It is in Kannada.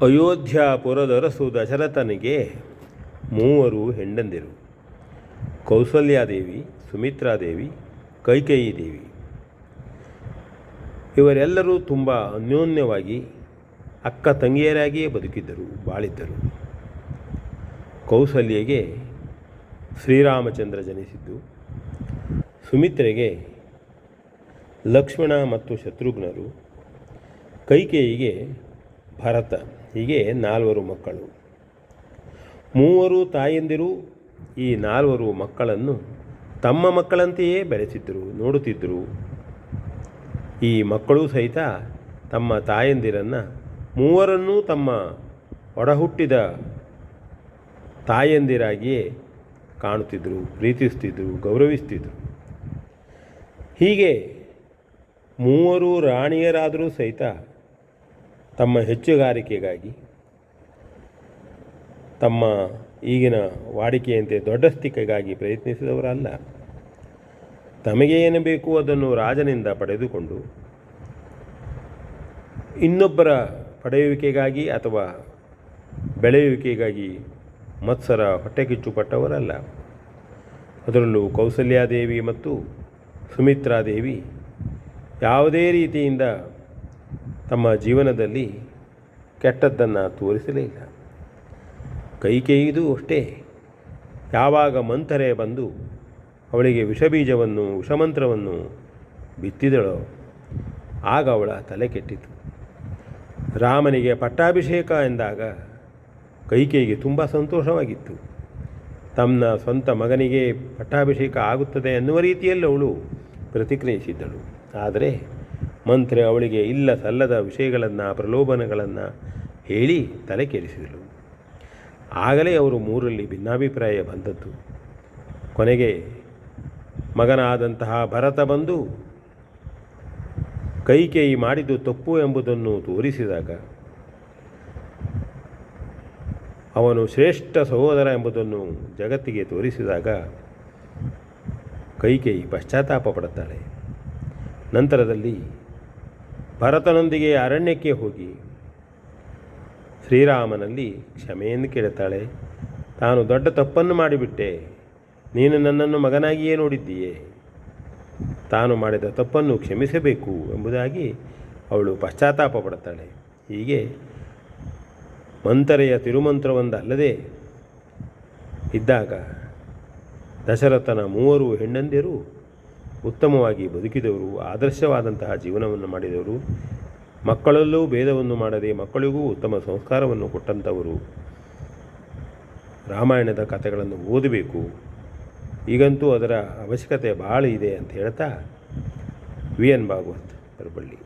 ಅಯೋಧ್ಯಾಪುರದರಸು ದಶರಥನಿಗೆ 3 ಹೆಂಡಂದಿರು. ಕೌಸಲ್ಯಾದೇವಿ, ಸುಮಿತ್ರಾದೇವಿ, ಕೈಕೇಯಿ ದೇವಿ. ಇವರೆಲ್ಲರೂ ತುಂಬ ಅನ್ಯೋನ್ಯವಾಗಿ ಅಕ್ಕ ತಂಗಿಯರಾಗಿಯೇ ಬಾಳಿದ್ದರು. ಕೌಸಲ್ಯಗೆ ಶ್ರೀರಾಮಚಂದ್ರ ಜನಿಸಿದ್ದು, ಸುಮಿತ್ರೆಗೆ ಲಕ್ಷ್ಮಣ ಮತ್ತು ಶತ್ರುಘ್ನರು, ಕೈಕೇಯಿಗೆ ಭರತ. ಹೀಗೆ 4 ಮಕ್ಕಳು. 3 ತಾಯಂದಿರು ಈ 4 ಮಕ್ಕಳನ್ನು ತಮ್ಮ ಮಕ್ಕಳಂತೆಯೇ ಬೆಳೆಸಿದ್ದರು, ನೋಡುತ್ತಿದ್ದರು. ಈ ಮಕ್ಕಳು ಸಹಿತ ತಮ್ಮ ತಾಯಂದಿರನ್ನು 3ರನ್ನೂ ತಮ್ಮ ಒಡಹುಟ್ಟಿದ ತಾಯಂದಿರಾಗಿಯೇ ಕಾಣುತ್ತಿದ್ದರು, ಪ್ರೀತಿಸ್ತಿದ್ದರು, ಗೌರವಿಸ್ತಿದ್ದರು. ಹೀಗೆ 3 ರಾಣಿಯರಾದರೂ ಸಹಿತ ತಮ್ಮ ಹೆಚ್ಚುಗಾರಿಕೆಗಾಗಿ, ತಮ್ಮ ಈಗಿನ ವಾಡಿಕೆಯಂತೆ ದೊಡ್ಡಸ್ತಿಕೆಗಾಗಿ ಪ್ರಯತ್ನಿಸಿದವರಲ್ಲ. ತಮಗೆ ಏನು ಬೇಕು ಅದನ್ನು ರಾಜನಿಂದ ಪಡೆದುಕೊಂಡು ಇನ್ನೊಬ್ಬರ ಪಡೆಯುವಿಕೆಗಾಗಿ ಅಥವಾ ಬೆಳೆಯುವಿಕೆಗಾಗಿ ಮತ್ಸರ ಹೊಟ್ಟೆಕಿಚ್ಚುಪಟ್ಟವರಲ್ಲ. ಅದರಲ್ಲೂ ಕೌಸಲ್ಯಾದೇವಿ ಮತ್ತು ಸುಮಿತ್ರಾದೇವಿ ಯಾವುದೇ ರೀತಿಯಿಂದ ತಮ್ಮ ಜೀವನದಲ್ಲಿ ಕೆಟ್ಟದ್ದನ್ನು ತೋರಿಸಲೇ ಇಲ್ಲ. ಕೈಕೇಯಿದು ಅಷ್ಟೇ. ಯಾವಾಗ ಮಂಥರೆ ಬಂದು ಅವಳಿಗೆ ವಿಷಮಂತ್ರವನ್ನು ಬಿತ್ತಿದಳೋ ಆಗ ಅವಳ ತಲೆ ಕೆಟ್ಟಿತು. ರಾಮನಿಗೆ ಪಟ್ಟಾಭಿಷೇಕ ಎಂದಾಗ ಕೈಕೇಯಿಗೆ ತುಂಬ ಸಂತೋಷವಾಗಿತ್ತು. ತನ್ನ ಸ್ವಂತ ಮಗನಿಗೆ ಪಟ್ಟಾಭಿಷೇಕ ಆಗುತ್ತದೆ ಎನ್ನುವ ರೀತಿಯಲ್ಲಿ ಅವಳು ಪ್ರತಿಕ್ರಿಯಿಸಿದ್ದಳು. ಆದರೆ ಮಂತ್ರಿ ಅವಳಿಗೆ ಇಲ್ಲ ಸಲ್ಲದ ವಿಷಯಗಳನ್ನು, ಪ್ರಲೋಭನೆಗಳನ್ನು ಹೇಳಿ ತಲೆ ಕೆಡಿಸಿದಳು. ಆಗಲೇ ಅವರು 3ರಲ್ಲಿ ಭಿನ್ನಾಭಿಪ್ರಾಯ ಬಂದದ್ದು. ಕೊನೆಗೆ ಮಗನಾದಂತಹ ಭರತ ಬಂದು ಕೈಕೇಯಿ ಮಾಡಿದ್ದು ತಪ್ಪು ಎಂಬುದನ್ನು ತೋರಿಸಿದಾಗ, ಅವನು ಶ್ರೇಷ್ಠ ಸಹೋದರ ಎಂಬುದನ್ನು ಜಗತ್ತಿಗೆ ತೋರಿಸಿದಾಗ ಕೈಕೇಯಿ ಪಶ್ಚಾತ್ತಾಪ ಪಡುತ್ತಾಳೆ. ನಂತರದಲ್ಲಿ ಭರತನೊಂದಿಗೆ ಅರಣ್ಯಕ್ಕೆ ಹೋಗಿ ಶ್ರೀರಾಮನಲ್ಲಿ ಕ್ಷಮೆಯನ್ನು ಕೇಳುತ್ತಾಳೆ. ತಾನು ದೊಡ್ಡ ತಪ್ಪನ್ನು ಮಾಡಿಬಿಟ್ಟೆ, ನೀನು ನನ್ನನ್ನು ಮಗನಾಗಿಯೇ ನೋಡಿದ್ದೀಯೇ, ತಾನು ಮಾಡಿದ ತಪ್ಪನ್ನು ಕ್ಷಮಿಸಬೇಕು ಎಂಬುದಾಗಿ ಅವಳು ಪಶ್ಚಾತ್ತಾಪ ಪಡುತ್ತಾಳೆ. ಹೀಗೆ ಮಂಥರೆಯ ತಿರುಮಂತ್ರವೊಂದಲ್ಲದೆ ಇದ್ದಾಗ ದಶರಥನ 3 ಹೆಂಡಂದಿರು ಉತ್ತಮವಾಗಿ ಬದುಕಿದವರು, ಆದರ್ಶವಾದಂತಹ ಜೀವನವನ್ನು ಮಾಡಿದವರು. ಮಕ್ಕಳಲ್ಲೂ ಭೇದವನ್ನು ಮಾಡದೆ ಮಕ್ಕಳಿಗೂ ಉತ್ತಮ ಸಂಸ್ಕಾರವನ್ನು ಕೊಟ್ಟಂಥವರು. ರಾಮಾಯಣದ ಕಥೆಗಳನ್ನು ಓದಬೇಕು. ಈಗಂತೂ ಅದರ ಅವಶ್ಯಕತೆ ಭಾಳ ಇದೆ ಅಂತ ಹೇಳ್ತಾ ವಿ ಎನ್ ಭಾಗವತ್ ಬರಬಳ್ಳಿ.